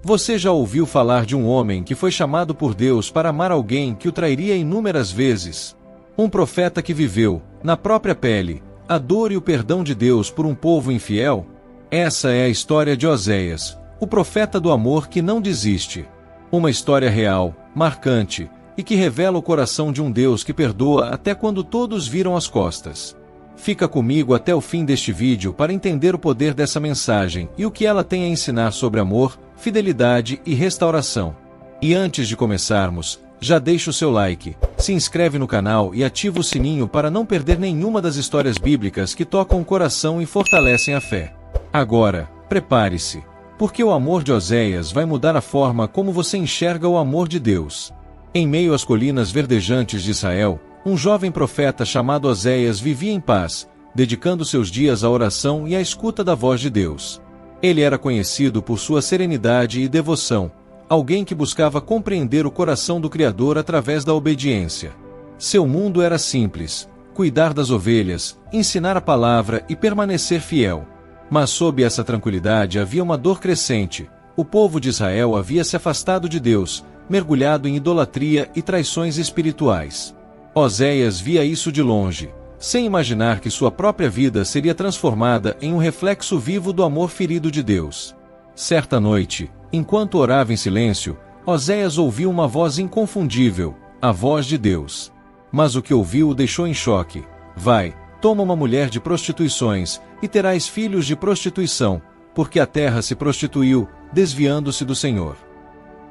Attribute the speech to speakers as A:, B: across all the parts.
A: Você já ouviu falar de um homem que foi chamado por Deus para amar alguém que o trairia inúmeras vezes? Um profeta que viveu, na própria pele, a dor e o perdão de Deus por um povo infiel? Essa é a história de Oséias, o profeta do amor que não desiste. Uma história real, marcante, e que revela o coração de um Deus que perdoa até quando todos viram as costas. Fica comigo até o fim deste vídeo para entender o poder dessa mensagem e o que ela tem a ensinar sobre amor, fidelidade e restauração. E antes de começarmos, já deixa o seu like, se inscreve no canal e ativa o sininho para não perder nenhuma das histórias bíblicas que tocam o coração e fortalecem a fé. Agora, prepare-se, porque o amor de Oséias vai mudar a forma como você enxerga o amor de Deus. Em meio às colinas verdejantes de Israel, um jovem profeta chamado Oséias vivia em paz, dedicando seus dias à oração e à escuta da voz de Deus. Ele era conhecido por sua serenidade e devoção, alguém que buscava compreender o coração do Criador através da obediência. Seu mundo era simples: cuidar das ovelhas, ensinar a palavra e permanecer fiel. Mas sob essa tranquilidade havia uma dor crescente. O povo de Israel havia se afastado de Deus, mergulhado em idolatria e traições espirituais. Oséias via isso de longe, sem imaginar que sua própria vida seria transformada em um reflexo vivo do amor ferido de Deus. Certa noite, enquanto orava em silêncio, Oséias ouviu uma voz inconfundível, a voz de Deus. Mas o que ouviu o deixou em choque. Vai, toma uma mulher de prostituições, e terás filhos de prostituição, porque a terra se prostituiu, desviando-se do Senhor.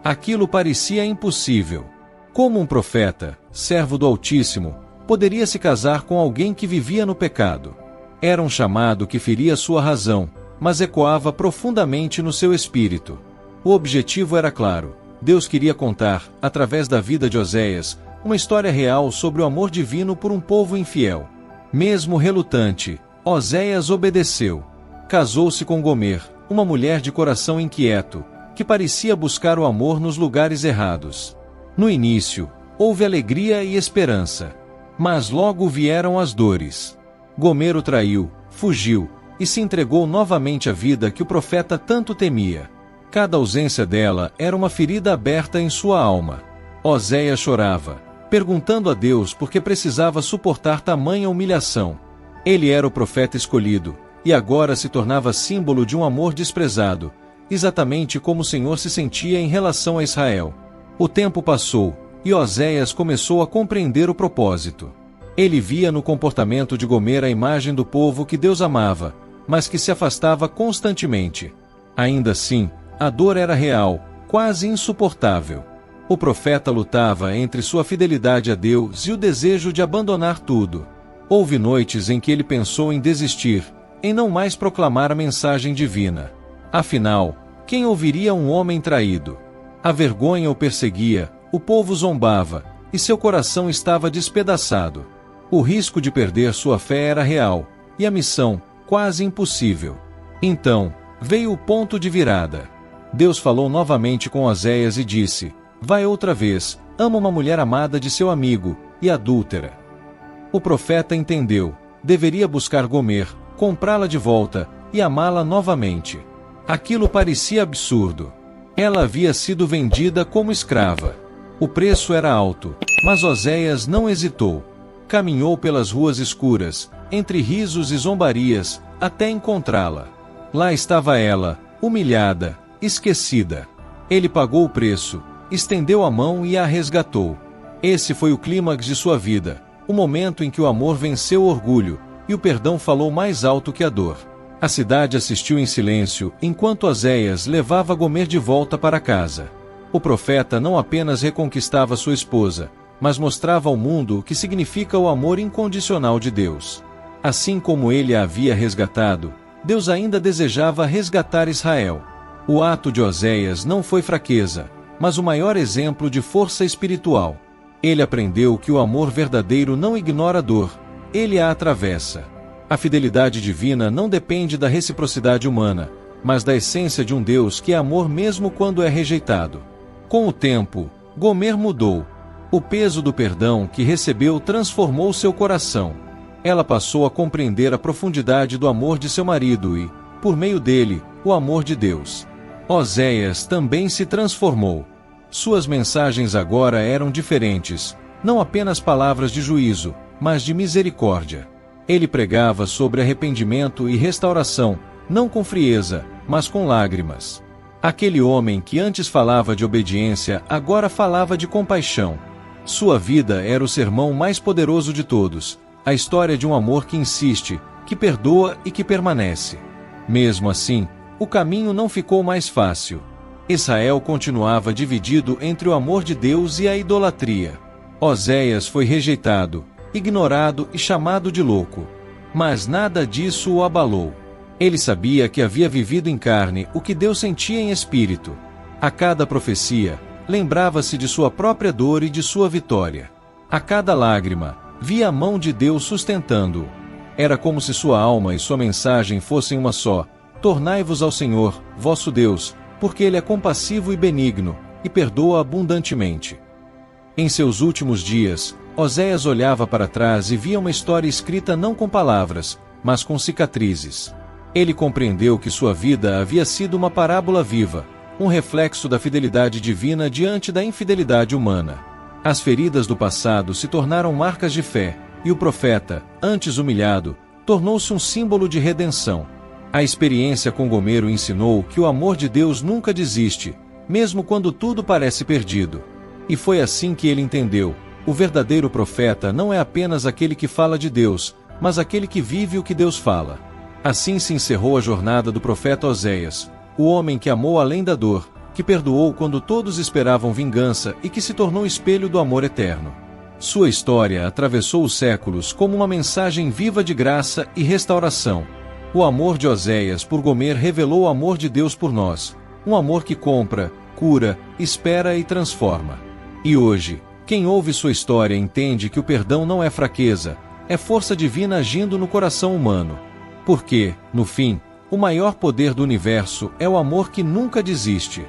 A: Aquilo parecia impossível. Como um profeta, servo do Altíssimo, poderia se casar com alguém que vivia no pecado? Era um chamado que feria sua razão, mas ecoava profundamente no seu espírito. O objetivo era claro: Deus queria contar, através da vida de Oséias, uma história real sobre o amor divino por um povo infiel. Mesmo relutante, Oséias obedeceu. Casou-se com Gomer, uma mulher de coração inquieto, que parecia buscar o amor nos lugares errados. No início, houve alegria e esperança. Mas logo vieram as dores. Gomer o traiu, fugiu, e se entregou novamente à vida que o profeta tanto temia. Cada ausência dela era uma ferida aberta em sua alma. Oséias chorava, perguntando a Deus por que precisava suportar tamanha humilhação. Ele era o profeta escolhido, e agora se tornava símbolo de um amor desprezado, exatamente como o Senhor se sentia em relação a Israel. O tempo passou, e Oséias começou a compreender o propósito. Ele via no comportamento de Gomer a imagem do povo que Deus amava, mas que se afastava constantemente. Ainda assim, a dor era real, quase insuportável. O profeta lutava entre sua fidelidade a Deus e o desejo de abandonar tudo. Houve noites em que ele pensou em desistir, em não mais proclamar a mensagem divina. Afinal, quem ouviria um homem traído? A vergonha o perseguia, o povo zombava, e seu coração estava despedaçado. O risco de perder sua fé era real, e a missão, quase impossível. Então, veio o ponto de virada. Deus falou novamente com Oséias e disse: vai outra vez, ama uma mulher amada de seu amigo, e adúltera. O profeta entendeu, deveria buscar Gomer, comprá-la de volta, e amá-la novamente. Aquilo parecia absurdo. Ela havia sido vendida como escrava. O preço era alto, mas Oséias não hesitou. Caminhou pelas ruas escuras, entre risos e zombarias, até encontrá-la. Lá estava ela, humilhada, esquecida. Ele pagou o preço, estendeu a mão e a resgatou. Esse foi o clímax de sua vida, o momento em que o amor venceu o orgulho, e o perdão falou mais alto que a dor. A cidade assistiu em silêncio, enquanto Oséias levava Gomer de volta para casa. O profeta não apenas reconquistava sua esposa, mas mostrava ao mundo o que significa o amor incondicional de Deus. Assim como ele a havia resgatado, Deus ainda desejava resgatar Israel. O ato de Oséias não foi fraqueza, mas o maior exemplo de força espiritual. Ele aprendeu que o amor verdadeiro não ignora a dor, ele a atravessa. A fidelidade divina não depende da reciprocidade humana, mas da essência de um Deus que é amor mesmo quando é rejeitado. Com o tempo, Gomer mudou. O peso do perdão que recebeu transformou seu coração. Ela passou a compreender a profundidade do amor de seu marido e, por meio dele, o amor de Deus. Oséias também se transformou. Suas mensagens agora eram diferentes, não apenas palavras de juízo, mas de misericórdia. Ele pregava sobre arrependimento e restauração, não com frieza, mas com lágrimas. Aquele homem que antes falava de obediência, agora falava de compaixão. Sua vida era o sermão mais poderoso de todos, a história de um amor que insiste, que perdoa e que permanece. Mesmo assim, o caminho não ficou mais fácil. Israel continuava dividido entre o amor de Deus e a idolatria. Oséias foi rejeitado, ignorado e chamado de louco. Mas nada disso o abalou. Ele sabia que havia vivido em carne o que Deus sentia em espírito. A cada profecia, lembrava-se de sua própria dor e de sua vitória. A cada lágrima, via a mão de Deus sustentando-o. Era como se sua alma e sua mensagem fossem uma só. Tornai-vos ao Senhor, vosso Deus, porque Ele é compassivo e benigno, e perdoa abundantemente. Em seus últimos dias, Oséias olhava para trás e via uma história escrita não com palavras, mas com cicatrizes. Ele compreendeu que sua vida havia sido uma parábola viva, um reflexo da fidelidade divina diante da infidelidade humana. As feridas do passado se tornaram marcas de fé, e o profeta, antes humilhado, tornou-se um símbolo de redenção. A experiência com Gomer o ensinou que o amor de Deus nunca desiste, mesmo quando tudo parece perdido. E foi assim que ele entendeu: o verdadeiro profeta não é apenas aquele que fala de Deus, mas aquele que vive o que Deus fala. Assim se encerrou a jornada do profeta Oséias, o homem que amou além da dor, que perdoou quando todos esperavam vingança e que se tornou espelho do amor eterno. Sua história atravessou os séculos como uma mensagem viva de graça e restauração. O amor de Oséias por Gomer revelou o amor de Deus por nós, um amor que compra, cura, espera e transforma. E hoje, quem ouve sua história entende que o perdão não é fraqueza, é força divina agindo no coração humano. Porque, no fim, o maior poder do universo é o amor que nunca desiste.